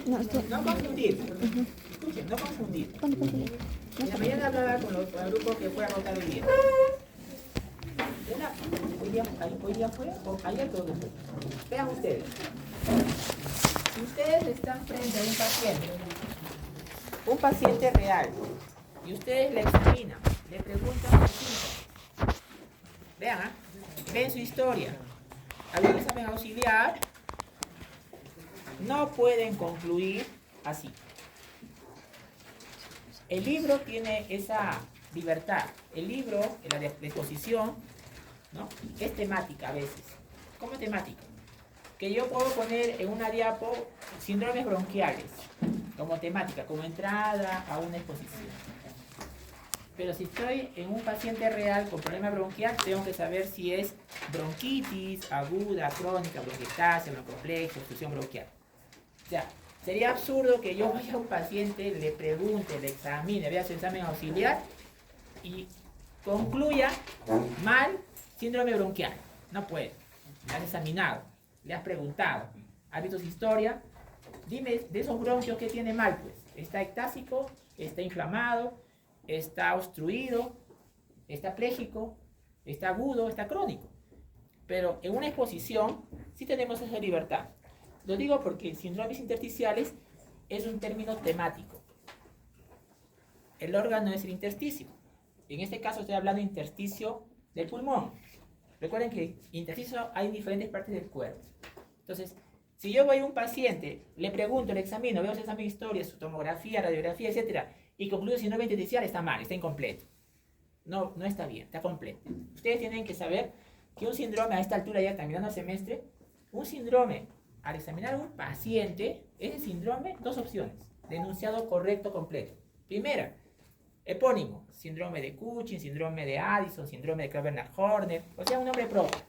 No, No confundir. Escuchen, no confundir. En la mañana hablaba con el grupo que fue a votar hoy día. Hoy día fue, o ayer creo que fue. Vean ustedes. Si ustedes están frente a un paciente real, y ustedes le examinan, le preguntan sus síntomas. Vean, ven su historia. Hay un examen auxiliar. No pueden concluir así. El libro tiene esa libertad. El libro, en la exposición, ¿no?, es temática a veces. ¿Cómo es temática? Que yo puedo poner en una diapo síndromes bronquiales como temática, como entrada a una exposición. Pero si estoy en un paciente real con problema bronquial, tengo que saber si es bronquitis aguda, crónica, bronquiectasia, broncoplexia, obstrucción bronquial. O sea, sería absurdo que yo vaya a un paciente, le pregunte, le examine, vea su examen auxiliar y concluya mal síndrome bronquial. No puede. Le has examinado, le has preguntado, has visto su historia. Dime, de esos bronquios, ¿qué tiene mal? Pues está ectásico, está inflamado, está obstruido, está pléjico, está agudo, está crónico. Pero en una exposición sí tenemos esa libertad. Lo digo porque síndromes intersticiales es un término temático. El órgano es el intersticio. En este caso estoy hablando de intersticio del pulmón. Recuerden que intersticio hay en diferentes partes del cuerpo. Entonces, si yo voy a un paciente, le pregunto, le examino, veo su examen de historia, su tomografía, radiografía, etc., y concluyo síndrome intersticial, está mal, está incompleto. No está bien, está completo. Ustedes tienen que saber que un síndrome a esta altura, ya terminando el semestre, un síndrome, al examinar a un paciente, ese síndrome, dos opciones: denunciado correcto completo. Primera, epónimo, síndrome de Cushing, síndrome de Addison, síndrome de Creutzfeldt-Jakob, o sea, un nombre propio.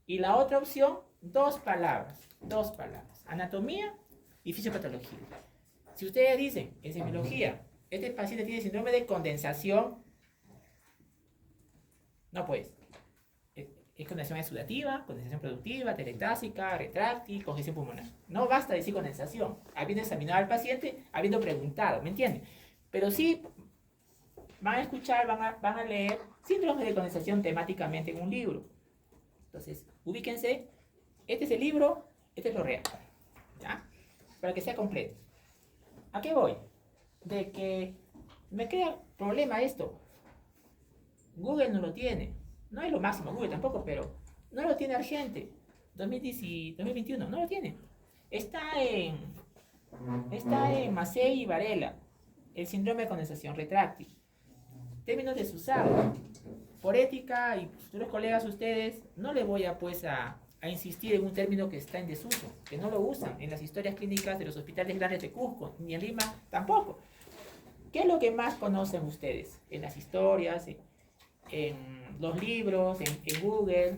Y la otra opción, dos palabras, anatomía y fisiopatología. Si ustedes dicen en semiología, este paciente tiene síndrome de condensación, no pues. Es condensación exudativa, condensación productiva, telectásica, retráctil, congestión pulmonar. No basta decir condensación, habiendo examinado al paciente, habiendo preguntado, ¿me entienden? Pero sí van a escuchar, van a leer síndromes de condensación temáticamente en un libro. Entonces, ubíquense, este es el libro, este es lo real, ¿ya? Para que sea completo. ¿A qué voy? De que me crea problema esto. Google no lo tiene. No es lo máximo Google tampoco, pero no lo tiene Argente. 2021, no lo tiene. Está en Massey y Varela, el síndrome de condensación retráctil. Términos desusados. Por ética y futuros colegas ustedes, no le voy a insistir en un término que está en desuso, que no lo usan en las historias clínicas de los hospitales grandes de Cusco, ni en Lima tampoco. ¿Qué es lo que más conocen ustedes en las historias, en los libros, en Google?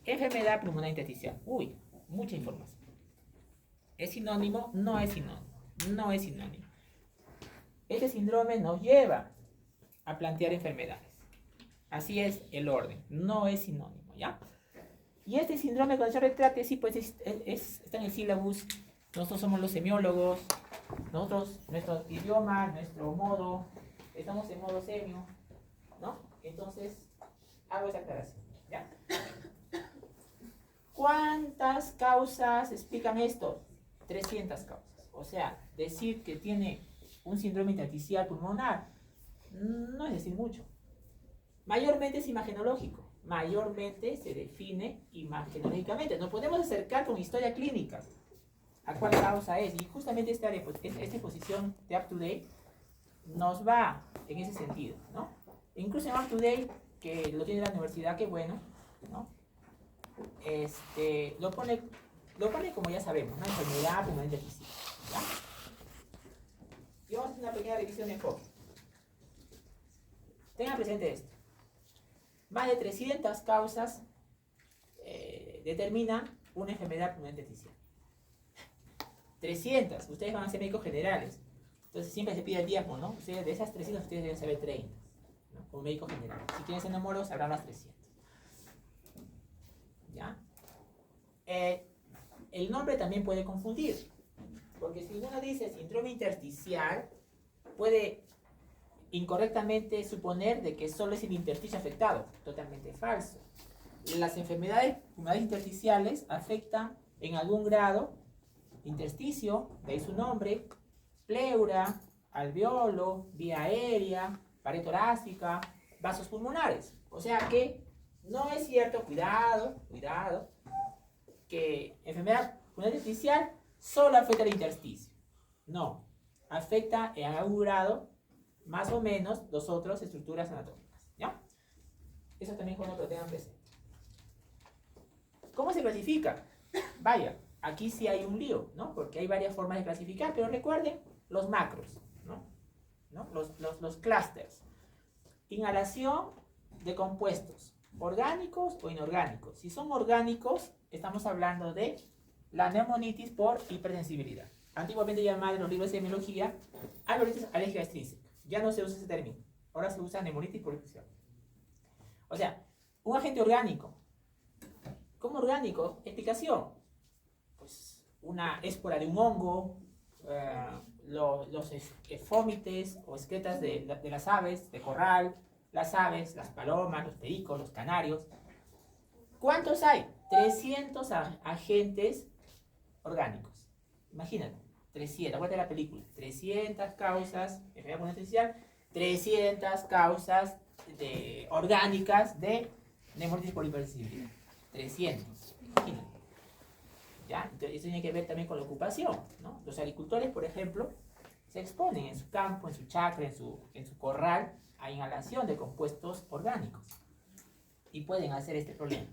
Enfermedad pulmonar intersticial. Uy, mucha información. ¿Es sinónimo? No es sinónimo. No es sinónimo. Este síndrome nos lleva a plantear enfermedades. Así es el orden. No es sinónimo, ¿ya? Y este síndrome de condensación retráctil, sí, pues está en el sílabus. Nosotros somos los semiólogos. Nosotros, nuestro idioma, nuestro modo, estamos en modo semio, ¿no? Entonces, hago esa aclaración, ¿ya? ¿Cuántas causas explican esto? 300 causas. O sea, decir que tiene un síndrome intersticial pulmonar no es decir mucho. Mayormente es imagenológico. Mayormente se define imagenológicamente. Nos podemos acercar con historia clínica a cuál causa es. Y justamente esta exposición de Up to Date nos va en ese sentido, ¿no? Incluso en Up to Date, que lo tiene la universidad, qué bueno, ¿no? Lo pone como ya sabemos, ¿no? Enfermedad pulmonar intersticial, ¿ya? Y vamos a hacer una pequeña revisión de enfoque. Tengan presente esto. Más de 300 causas determinan una enfermedad pulmonar intersticial. 300. Ustedes van a ser médicos generales. Entonces siempre se pide el diezmo, ¿no? Ustedes, de esas 300, ustedes deben saber 30, ¿no? Como médicos generales. Si quieren ser neumólogos, sabrán las 300. ¿Ya? El nombre también puede confundir. Porque si uno dice síndrome intersticial, puede incorrectamente suponer de que solo es el intersticio afectado. Totalmente falso. Las enfermedades pulmonares intersticiales afectan en algún grado intersticio, de ahí su nombre, pleura, alveolo, vía aérea, pared torácica, vasos pulmonares. O sea que no es cierto, cuidado, que enfermedad pulmonar intersticial solo afecta el intersticio. No, afecta en algún grado, más o menos, las otras estructuras anatómicas. ¿Ya? Eso también cuando lo tengan presente. ¿Cómo se clasifica? Vaya, aquí sí hay un lío, ¿no? Porque hay varias formas de clasificar, pero recuerden los macros, ¿no? Los clústeres. Inhalación de compuestos, orgánicos o inorgánicos. Si son orgánicos, estamos hablando de la neumonitis por hipersensibilidad. Antiguamente llamada en los libros de epidemiología alergia alérgica extrínseca. Ya no se usa ese término. Ahora se usa neumonitis por infección. O sea, un agente orgánico. ¿Cómo orgánico? Explicación. Pues una espora de un hongo, los fómites o excretas de las aves de corral, las aves, las palomas, los pericos, los canarios. ¿Cuántos hay? 300 agentes orgánicos. Imagínate, 300, acuérdate de la película, 300 causas, enfermedad pulmonar intersticial, 300 causas orgánicas de neumonitis por hipersensibilidad. 300, imagínate. ¿Ya? Entonces, eso tiene que ver también con la ocupación, ¿no? Los agricultores, por ejemplo, se exponen en su campo, en su chacra, en su corral, a inhalación de compuestos orgánicos. Y pueden hacer este problema.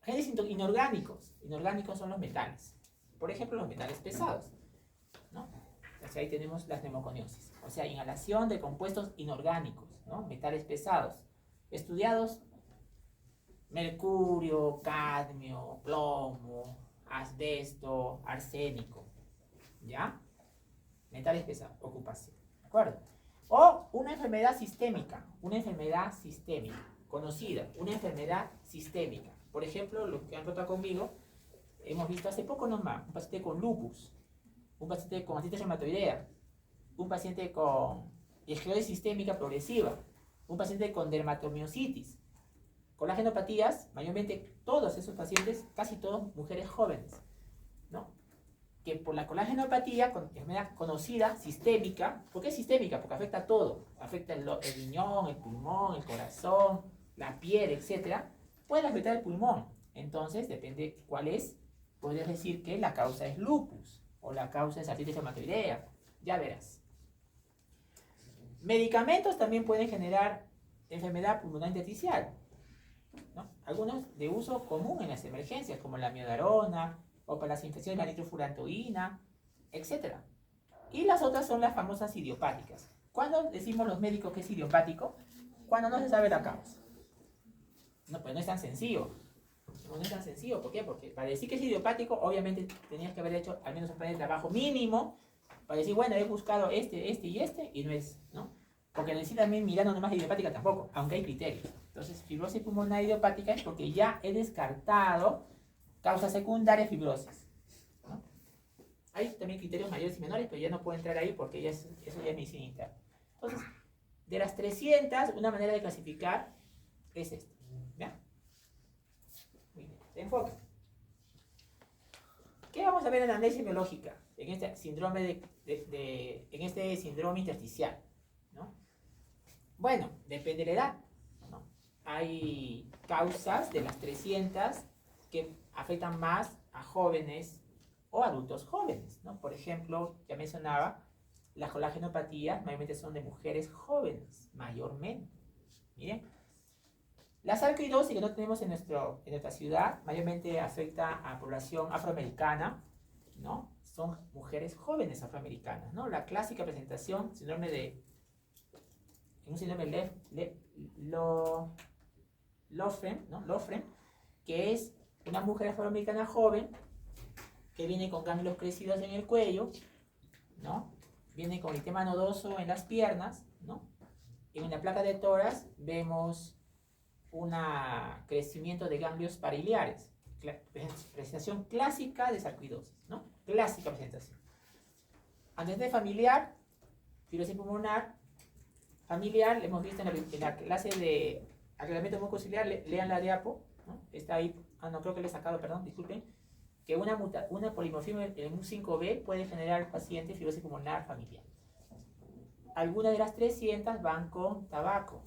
Agentes inorgánicos. Inorgánicos son los metales. Por ejemplo, los metales pesados, ¿no? O sea, ahí tenemos las neumoconiosis. O sea, inhalación de compuestos inorgánicos, ¿no? Metales pesados. Estudiados: mercurio, cadmio, plomo, asbesto, arsénico. ¿Ya? Metales pesados, ocupación. ¿De acuerdo? O una enfermedad sistémica, conocida, una enfermedad sistémica. Por ejemplo, lo que han tratado conmigo, hemos visto hace poco nomás, un paciente con lupus, un paciente con artritis reumatoidea, un paciente con esclerosis sistémica progresiva, un paciente con dermatomiositis, colagenopatías, mayormente todos esos pacientes, casi todos mujeres jóvenes, ¿no? Que por la colagenopatía, enfermedad conocida, sistémica. ¿Por qué sistémica? Porque afecta a todo. Afecta el riñón, el pulmón, el corazón, la piel, etc. Puede afectar el pulmón. Entonces, depende cuál es. Puedes decir que la causa es lupus o la causa es artritis reumatoidea. Ya verás. Medicamentos también pueden generar enfermedad pulmonar intersticial, ¿no? Algunos de uso común en las emergencias, como la amiodarona, o para las infecciones de la nitrofurantoína, etc. Y las otras son las famosas idiopáticas. ¿Cuándo decimos los médicos que es idiopático? Cuando no se sabe la causa. No, pues no es tan sencillo. No es tan sencillo. ¿Por qué? Porque para decir que es idiopático, obviamente tenías que haber hecho al menos un plan de trabajo mínimo para decir, bueno, he buscado este y no es, ¿no? Porque decir también mirando nomás idiopática tampoco, aunque hay criterios. Entonces, fibrosis pulmonar idiopática es porque ya he descartado causa secundaria, fibrosis, ¿no? Hay también criterios mayores y menores, pero ya no puedo entrar ahí porque eso ya es medicina interna. Entonces, de las 300, una manera de clasificar es esta. ¿Ya? Muy bien, se enfoca. ¿Qué vamos a ver en la análisis biológica en este síndrome en este síndrome intersticial, ¿no? Bueno, depende de la edad, ¿no? Hay causas de las 300 que afectan más a jóvenes o adultos jóvenes, ¿no? Por ejemplo, ya mencionaba, las colagenopatías mayormente son de mujeres jóvenes, mayormente. Miren, la sarcoidosis que no tenemos en nuestra ciudad mayormente afecta a población afroamericana, ¿no? Son mujeres jóvenes afroamericanas, ¿no? La clásica presentación, un síndrome Lofgren, ¿no? Lofgren, que es una mujer afroamericana joven que viene con ganglios crecidos en el cuello, ¿no? Viene con eritema nodoso en las piernas, ¿no? En la placa de tórax vemos un crecimiento de ganglios pariliares. Presentación clásica de sarcoidosis, ¿no? Clásica presentación. Antecedente familiar, fibrosis pulmonar, familiar, lo hemos visto en la clase de aclaramiento mucociliar, lean la diapo, ¿no? Está ahí, no, creo que le he sacado, perdón, disculpen, que una polimorfismo en el MUC5B puede generar al paciente fibrosis pulmonar familiar. Algunas de las 300 van con tabaco,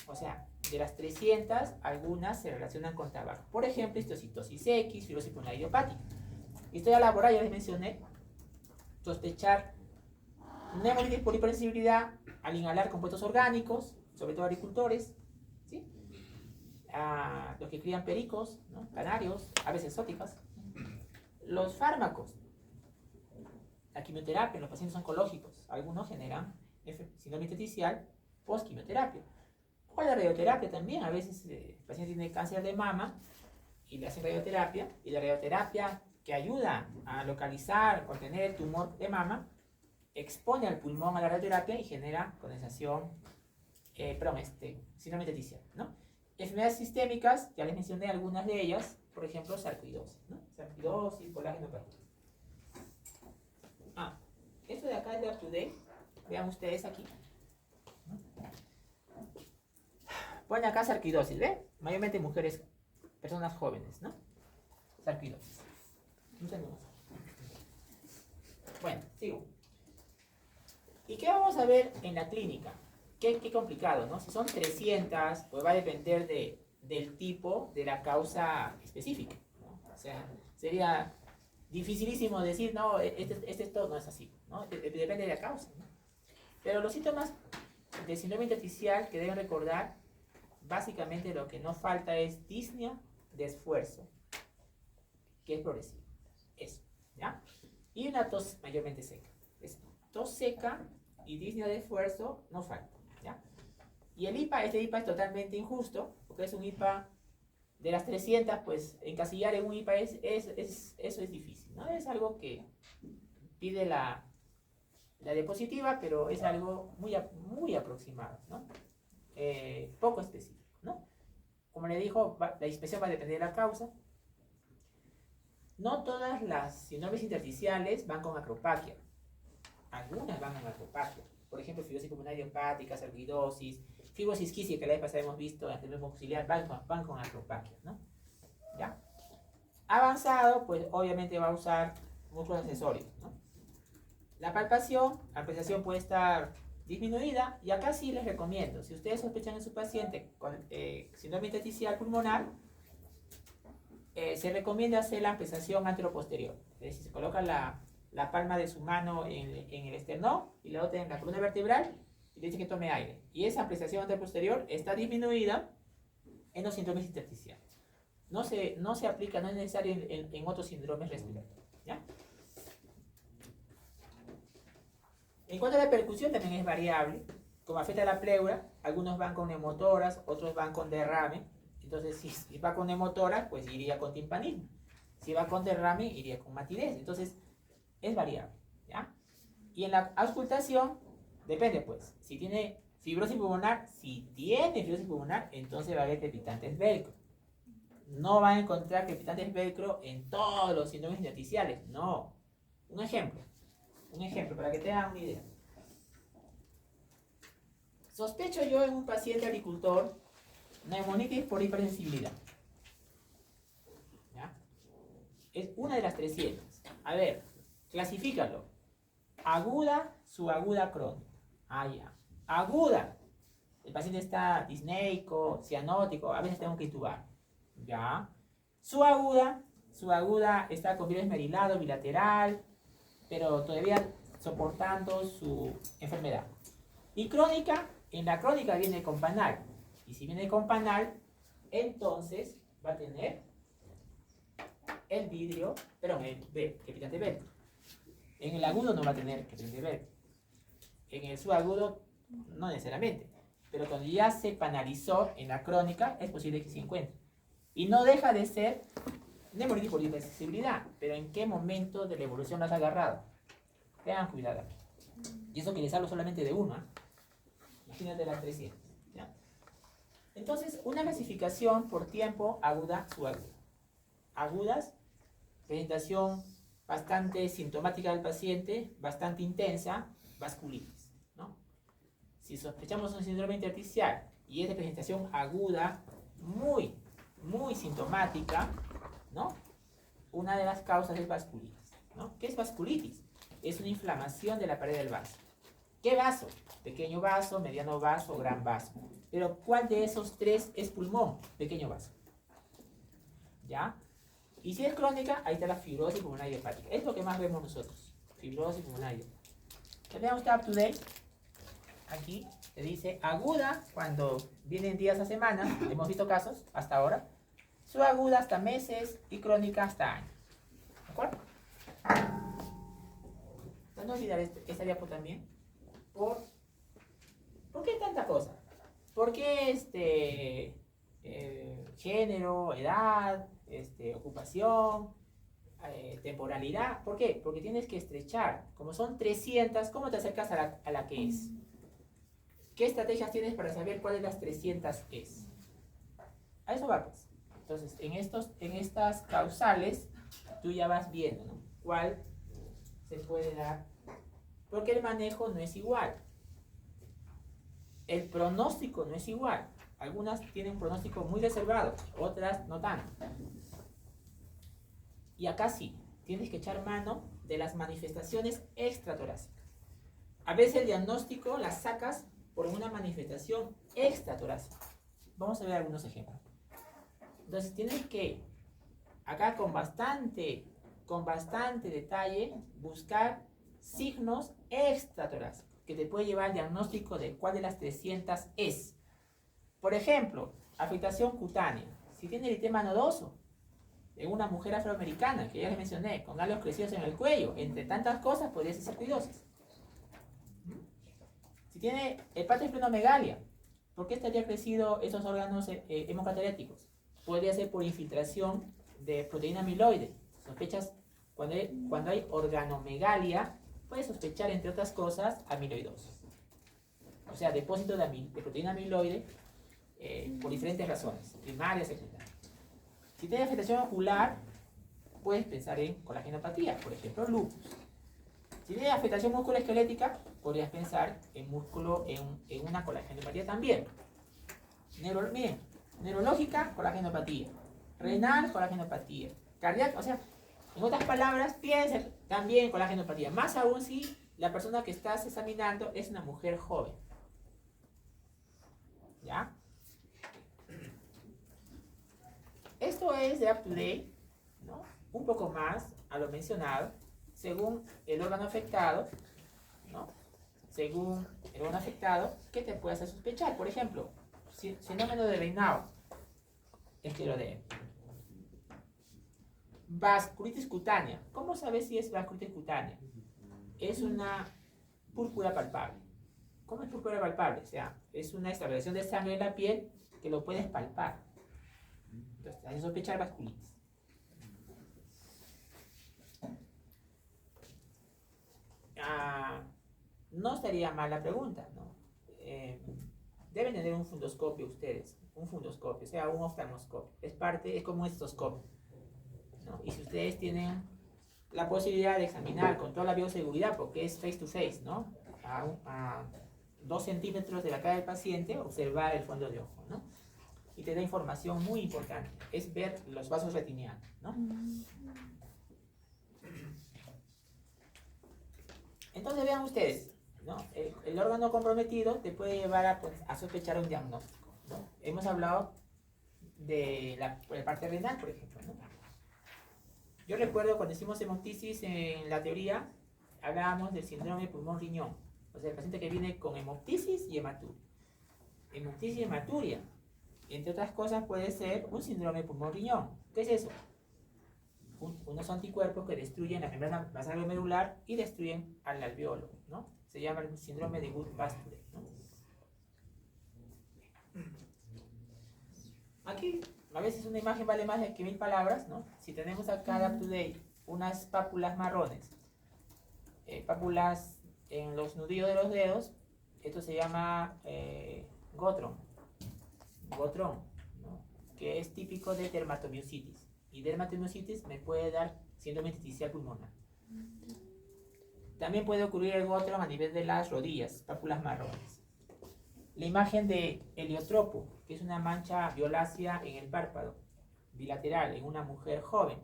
o sea, de las 300, algunas se relacionan con tabaco. Por ejemplo, histocitosis X, fibrosis pulmonar idiopática. Historia laboral, ya les mencioné, sospechar neumonitis por hipersensibilidad al inhalar compuestos orgánicos, sobre todo agricultores, ¿sí? Los que crían pericos, ¿no? Canarios, aves exóticas. Los fármacos, la quimioterapia en los pacientes oncológicos, algunos generan síndrome intersticial post-quimioterapia. O la radioterapia también, a veces el paciente tiene cáncer de mama y le hacen radioterapia, y la radioterapia que ayuda a localizar, contener el tumor de mama, expone al pulmón a la radioterapia y genera condensación, síndrome intersticial, ¿no? Enfermedades sistémicas, ya les mencioné algunas de ellas, por ejemplo, sarcoidosis, ¿no? Sarcoidosis, colágeno perdido. Esto de acá es de up-to-date, vean ustedes aquí. Ponen acá sarcoidosis, ¿ven? Mayormente mujeres, personas jóvenes, ¿no? Sarcoidosis. No tenemos. Bueno, sigo. ¿Y qué vamos a ver en la clínica? Qué complicado, ¿no? Si son 300, pues va a depender del tipo, de la causa específica, ¿no? O sea, sería dificilísimo decir, no, esto no es así, ¿no? Depende de la causa, ¿no? Pero los síntomas de síndrome intersticial que deben recordar, básicamente lo que no falta es disnea de esfuerzo, que es progresivo. Eso, ¿ya? Y una tos mayormente seca. Es tos seca y disnea de esfuerzo no falta, ¿ya? Y el IPA, este IPA es totalmente injusto, porque es un IPA de las 300, pues encasillar en un IPA eso es difícil, ¿no? Es algo que pide la diapositiva, pero es algo muy aproximado, ¿no? Poco específico, ¿no? Como le dijo, la inspección va a depender de la causa. No todas las síndromes intersticiales van con acropaquia. Algunas van con acropaquia. Por ejemplo, fibrosis pulmonar idiopática, sarcoidosis, fibrosis quística, que la vez pasada hemos visto en el primer auxiliar, van con acropaquia, ¿no? ¿Ya? Avanzado, pues obviamente va a usar muchos accesorios, ¿no? La palpación, la apreciación puede estar disminuida, y acá sí les recomiendo, si ustedes sospechan en su paciente con síndrome intersticial pulmonar, se recomienda hacer la ampliación anteroposterior. Es decir, se coloca la palma de su mano en el esternón y la otra en la columna vertebral y le dice que tome aire. Y esa ampliación anteroposterior está disminuida en los síndromes intersticiales. No se aplica, no es necesario en otros síndromes respiratorios, ¿ya? En cuanto a la percusión, también es variable. Como afecta a la pleura, algunos van con neumotoras, otros van con derrame. Entonces, si va con neumotoras, pues iría con timpanismo. Si va con derrame, iría con matidez. Entonces, es variable, ¿ya? Y en la auscultación, depende, pues. Si tiene fibrosis pulmonar, entonces va a haber crepitantes velcro. No va a encontrar crepitantes velcro en todos los síndromes intersticiales, no. Un ejemplo, para que tengan una idea. Sospecho yo en un paciente agricultor neumonitis por hipersensibilidad. ¿Ya? Es una de las 300. A ver, clasifícalo. Aguda, subaguda, crónica. Ya. Aguda. El paciente está disneico, cianótico, a veces tengo que intubar. ¿Ya? Subaguda está con virus esmerilado, bilateral, pero todavía soportando su enfermedad. Y crónica, en la crónica viene con panal. Y si viene con panal, entonces va a tener el vidrio, el crepitante velcro. En el agudo no va a tener crepitante velcro. En el subagudo, no necesariamente. Pero cuando ya se panalizó en la crónica, es posible que se encuentre. Y no deja de ser neumonitis por hipersensibilidad. Pero ¿en qué momento de la evolución lo has agarrado? Tengan cuidado aquí. Y eso que les hablo solamente de uno, ¿eh? Imagínate las 300. ¿Ya? Entonces, una clasificación por tiempo aguda, subaguda. Agudas, presentación bastante sintomática del paciente, bastante intensa, vasculitis, ¿no? Si sospechamos un síndrome intersticial y es de presentación aguda, muy sintomática, ¿no? Una de las causas es vasculitis, ¿no? ¿Qué es vasculitis? Es una inflamación de la pared del vaso. ¿Qué vaso? Pequeño vaso, mediano vaso, gran vaso. Pero ¿cuál de esos tres es pulmón? Pequeño vaso. ¿Ya? Y si es crónica, ahí está la fibrosis pulmonar hepática. Es lo que más vemos nosotros. Fibrosis pulmonar hepática. Vean usted up to date. Aquí te dice aguda cuando vienen días a semana. Hemos visto casos hasta ahora. Subaguda hasta meses y crónica hasta años. ¿De acuerdo? No olvidar esta diapo también. ¿Por qué tanta cosa? ¿Por qué género, edad, ocupación, temporalidad? ¿Por qué? Porque tienes que estrechar. Como son 300, ¿cómo te acercas a la que es? ¿Qué estrategias tienes para saber cuál de las 300 es? A eso va, pues. Entonces, en estas causales, tú ya vas viendo, ¿no? ¿Cuál se puede dar? Porque el manejo no es igual. El pronóstico no es igual. Algunas tienen un pronóstico muy reservado, otras no tanto. Y acá sí, tienes que echar mano de las manifestaciones extratorácicas. A veces el diagnóstico las sacas por una manifestación extratorácica. Vamos a ver algunos ejemplos. Entonces tienes que, acá con bastante detalle, buscar signos extratorácicos que te puede llevar al diagnóstico de cuál de las 300 es. Por ejemplo, afectación cutánea. Si tiene eritema nodoso en una mujer afroamericana, que ya les mencioné, con ganglios crecidos en el cuello, entre tantas cosas, podría ser sarcoidosis. Si tiene hepatoesplenomegalia, ¿por qué estaría crecido esos órganos hemocataliéticos? Podría ser por infiltración de proteína amiloide. Sospechas, cuando hay organomegalia, puedes sospechar, entre otras cosas, amiloidosis. O sea, depósito de proteína amiloide por diferentes razones, primaria, secundaria. Si tienes afectación ocular, puedes pensar en colagenopatía, por ejemplo, lupus. Si tienes afectación musculoesquelética, podrías pensar en una colagenopatía también. Miren, neurológica, colagenopatía. Renal, colagenopatía. Cardíaca, o sea, en otras palabras, piensa también en colagenopatía. Más aún si la persona que estás examinando es una mujer joven. ¿Ya? Esto es de up to date, ¿no? Un poco más a lo mencionado, según el órgano afectado, ¿no? Según el órgano afectado, ¿qué te puede hacer sospechar? Por ejemplo, fenómeno de Raynaud, esclerodermia. Vasculitis cutánea. ¿Cómo sabes si es vasculitis cutánea? Es una púrpura palpable. ¿Cómo es púrpura palpable? O sea, es una extravasación de sangre en la piel que lo puedes palpar. Entonces, hay que sospechar vasculitis. No estaría mal la pregunta, ¿no? Deben tener un fundoscopio ustedes, un fundoscopio, o sea, un oftalmoscopio. Es como un estoscopio, ¿no? Y si ustedes tienen la posibilidad de examinar con toda la bioseguridad, porque es face to face, ¿no? A 2 centímetros de la cara del paciente, observar el fondo de ojo, ¿no? Y te da información muy importante, es ver los vasos retinianos, ¿no? Entonces vean ustedes, ¿no? El órgano comprometido te puede llevar a sospechar un diagnóstico, ¿no? Hemos hablado de la parte renal, por ejemplo, ¿no? Yo recuerdo cuando hicimos hemoptisis en la teoría, hablábamos del síndrome pulmón-riñón, o sea, el paciente que viene con hemoptisis y hematuria. Hemoptisis y hematuria, entre otras cosas, puede ser un síndrome pulmón-riñón. ¿Qué es eso? Unos anticuerpos que destruyen la membrana basal glomerular y destruyen al alveolo, ¿no? Se llama el síndrome de Guth-Pasture, ¿no? Aquí, a veces una imagen vale más que 1000 palabras, ¿no? Si tenemos acá up to date unas pápulas marrones, pápulas en los nudillos de los dedos, esto se llama Gotrón, ¿no? Que es típico de dermatomiositis. Y dermatomiositis me puede dar síndrome intersticial pulmonar. También puede ocurrir el Gottron a nivel de las rodillas, pápulas marrones. La imagen de heliotropo, que es una mancha violácea en el párpado, bilateral, en una mujer joven.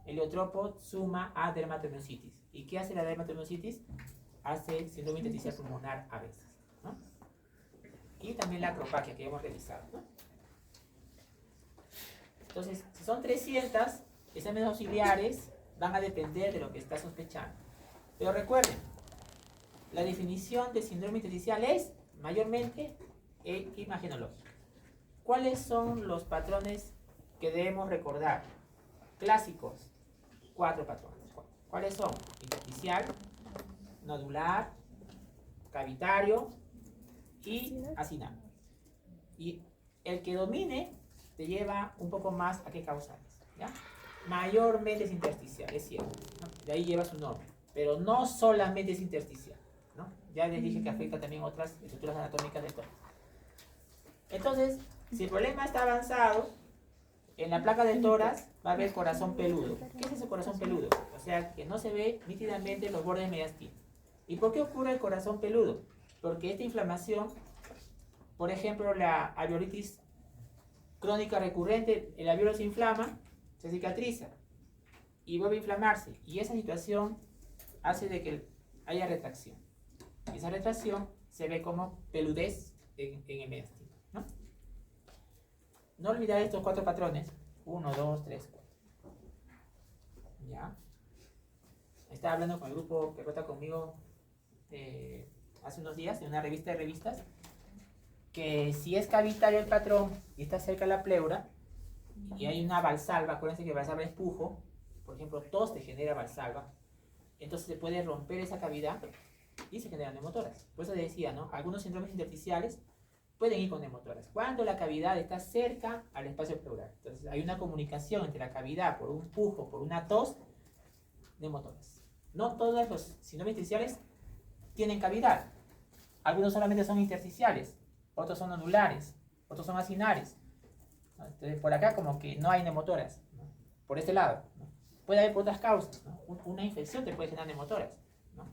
Heliotropo suma a dermatomiositis. ¿Y qué hace la dermatomiositis? Hace síndrome intersticial pulmonar a veces, ¿no? Y también la acropaquia que hemos revisado, ¿no? Entonces, si son 300, exámenes auxiliares van a depender de lo que está sospechando. Pero recuerden, la definición de síndrome intersticial es mayormente imagenológica. ¿Cuáles son los patrones que debemos recordar? Clásicos, 4 patrones. ¿Cuáles son? Intersticial, nodular, cavitario y acinal. Y el que domine te lleva un poco más a qué causales, ¿ya? Mayormente es intersticial, es cierto, ¿no? De ahí lleva su nombre, pero no solamente es intersticial, ¿no? Ya les dije que afecta también otras estructuras anatómicas del tórax. Entonces, si el problema está avanzado, en la placa del tórax va a haber corazón peludo. ¿Qué es ese corazón peludo? O sea, que no se ve nítidamente los bordes mediastinos. ¿Y por qué ocurre el corazón peludo? Porque esta inflamación, por ejemplo, la alveolitis crónica recurrente, el alveolo se inflama, se cicatriza y vuelve a inflamarse. Y esa situación hace de que haya retracción. Y esa retracción se ve como peludez en el mediastino, ¿no? No olvidar estos 4 patrones. 1, 2, 3, 4. ¿Ya? Estaba hablando con el grupo que cuenta conmigo hace unos días en una revista de revistas, que si es cavitario el patrón y está cerca de la pleura y hay una valsalva, acuérdense que valsalva es pujo, por ejemplo, tos te genera valsalva, entonces se puede romper esa cavidad y se generan neumotoras. Por eso decía, ¿no? Algunos síndromes intersticiales pueden ir con neumotoras cuando la cavidad está cerca al espacio pleural. Entonces hay una comunicación entre la cavidad por un pujo, por una tos, neumotoras. No todos los síndromes intersticiales tienen cavidad. Algunos solamente son intersticiales, otros son nodulares, otros son acinares. Entonces por acá como que no hay neumotoras, ¿no? Por este lado, ¿no? Puede haber por otras causas, ¿no? Una infección te puede generar neumotoras, ¿no?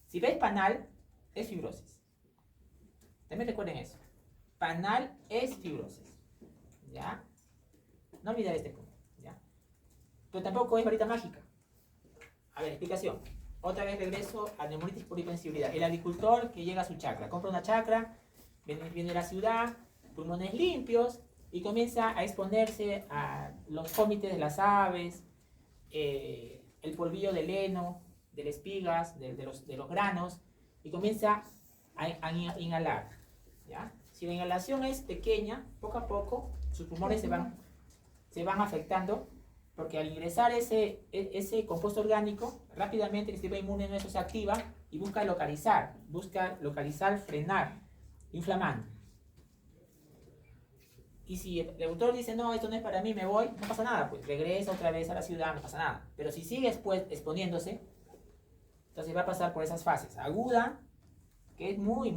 Si ves panal, es fibrosis. También recuerden eso. Panal es fibrosis, ¿ya? No olvidar este punto, ¿ya? Pero tampoco es varita mágica. A ver, explicación. Otra vez regreso a neumonitis por hipersensibilidad. El agricultor que llega a su chacra, compra una chacra, viene a la ciudad, pulmones limpios, y comienza a exponerse a los cómites de las aves, el polvillo del heno, de las espigas, de los granos, y comienza a inhalar, ¿ya? Si la inhalación es pequeña, poco a poco sus pulmones se van afectando, porque al ingresar ese compuesto orgánico, rápidamente el sistema inmune nuestro se activa y busca localizar, frenar, inflamando. Y si el autor dice, no, esto no es para mí, me voy, no pasa nada, pues regresa otra vez a la ciudad, no pasa nada. Pero si sigue después exponiéndose, entonces va a pasar por esas fases. Aguda, que es muy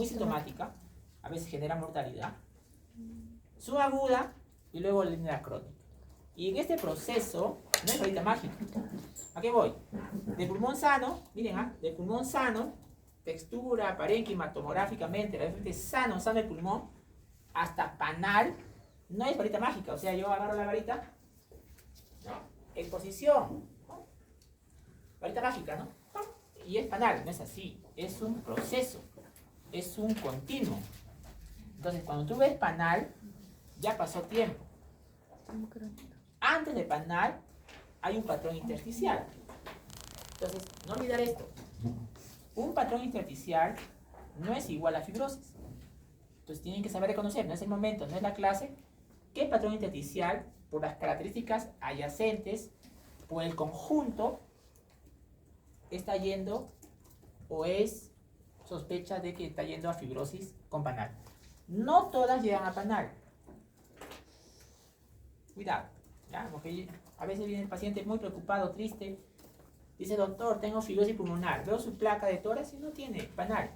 sintomática, a veces genera mortalidad. Subaguda y luego la crónica. Y en este proceso, no es varita mágica. ¿A qué voy? De pulmón sano, miren, de pulmón sano, textura, parénquima, tomográficamente, realmente sano el pulmón, hasta panal, no es varita mágica. O sea, yo agarro la varita, ¿no? Exposición, ¿no? Varita mágica, ¿no? Y es panal, no es así. Es un proceso, es un continuo. Entonces, cuando tú ves panal, ya pasó tiempo. Antes de panal hay un patrón intersticial. Entonces, no olvidar esto. Un patrón intersticial no es igual a fibrosis. Entonces tienen que saber reconocer, no es el momento, no es la clase, qué patrón intersticial, por las características adyacentes, por el conjunto, está yendo o es sospecha de que está yendo a fibrosis con panal. No todas llegan a panal. Cuidado, ¿ya? Porque a veces viene el paciente muy preocupado, triste, dice, doctor, tengo fibrosis pulmonar, veo su placa de tórax y no tiene panal.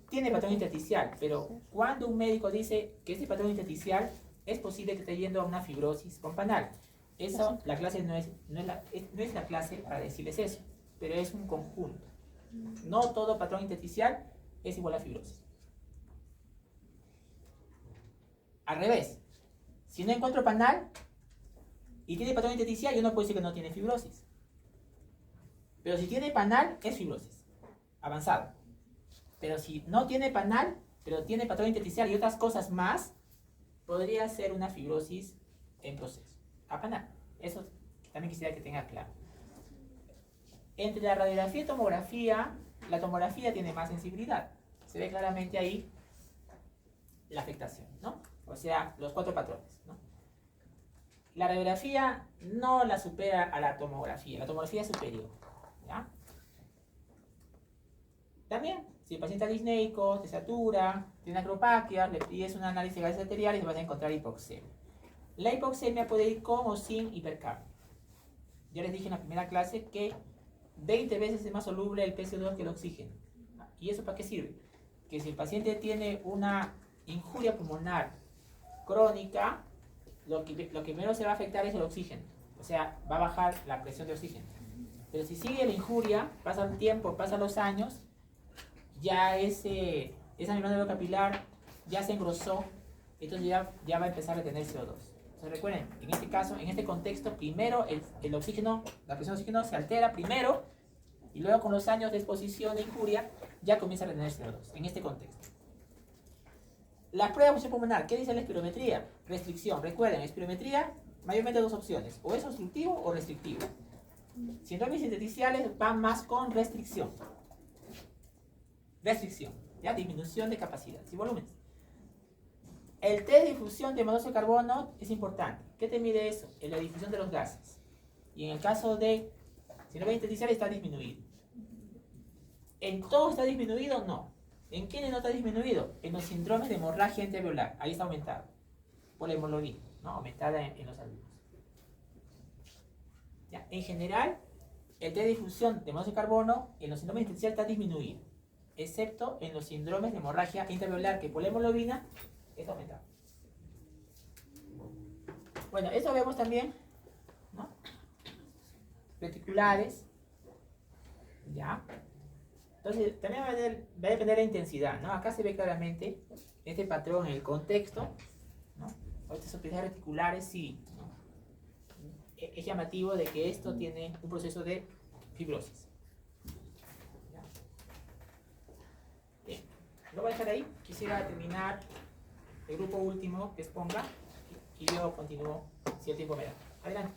Tiene patrón intersticial, pero cuando un médico dice que este patrón intersticial es posible que esté yendo a una fibrosis con panal. Eso, la clase no es la clase para decirles eso, pero es un conjunto. No todo patrón intersticial es igual a fibrosis. Al revés, si no encuentro panal y tiene patrón intersticial, yo no puedo decir que no tiene fibrosis. Pero si tiene panal, es fibrosis avanzado. Pero si no tiene panal, pero tiene patrón intersticial y otras cosas más, podría ser una fibrosis en proceso. A panal. Eso también quisiera que tenga claro. Entre la radiografía y tomografía, la tomografía tiene más sensibilidad. Se ve claramente ahí la afectación, ¿no? O sea, los 4 patrones, ¿no? La radiografía no la supera a la tomografía es superior, ¿ya? También, si el paciente es disneico, te satura, tiene acropaquia, le pides un análisis de gases arteriales y vas a encontrar hipoxemia. La hipoxemia puede ir con o sin hipercapnia. Ya les dije en la primera clase que 20 veces es más soluble el PCO2 que el oxígeno. ¿Y eso para qué sirve? Que si el paciente tiene una injuria pulmonar crónica, lo que primero se va a afectar es el oxígeno. O sea, va a bajar la presión de oxígeno. Pero si sigue la injuria, pasa el tiempo, pasan los años, ya esa membrana capilar ya se engrosó, entonces ya va a empezar a tener CO2. Entonces recuerden, en este caso, en este contexto, primero el oxígeno, la presión de oxígeno se altera primero y luego con los años de exposición de injuria ya comienza a tener CO2, en este contexto. La prueba de función pulmonar, ¿qué dice la espirometría? Restricción. Recuerden, espirometría, mayormente 2 opciones, o es obstructivo o restrictivo. Síndromes intersticiales van más con restricción. Restricción, ¿ya? Disminución de capacidad y volúmenes. El test de difusión de monóxido de carbono es importante. ¿Qué te mide eso? En la difusión de los gases. Y en el caso de síndrome intersticial está disminuido. ¿En todo está disminuido? No. ¿En quiénes no está disminuido? En los síndromes de hemorragia intraalveolar. Ahí está aumentado. Por la hemoglobina, ¿no? Aumentada en los alumnos. ¿Ya? En general, el test de difusión de monóxido de carbono en los síndromes intersticiales está disminuido, excepto en los síndromes de hemorragia intraalveolar, que por la hemoglobina está aumentado. Bueno, eso vemos también, ¿no? Reticulares, ¿ya? Entonces, también va a depender de la intensidad, ¿no? Acá se ve claramente este patrón en el contexto, ¿no? Estas propiedades reticulares, sí, ¿no? Es llamativo de que esto tiene un proceso de fibrosis. ¿Ya? Bien, lo voy a dejar ahí. Quisiera terminar el grupo último que exponga y luego continúo si el tiempo me da. Adelante.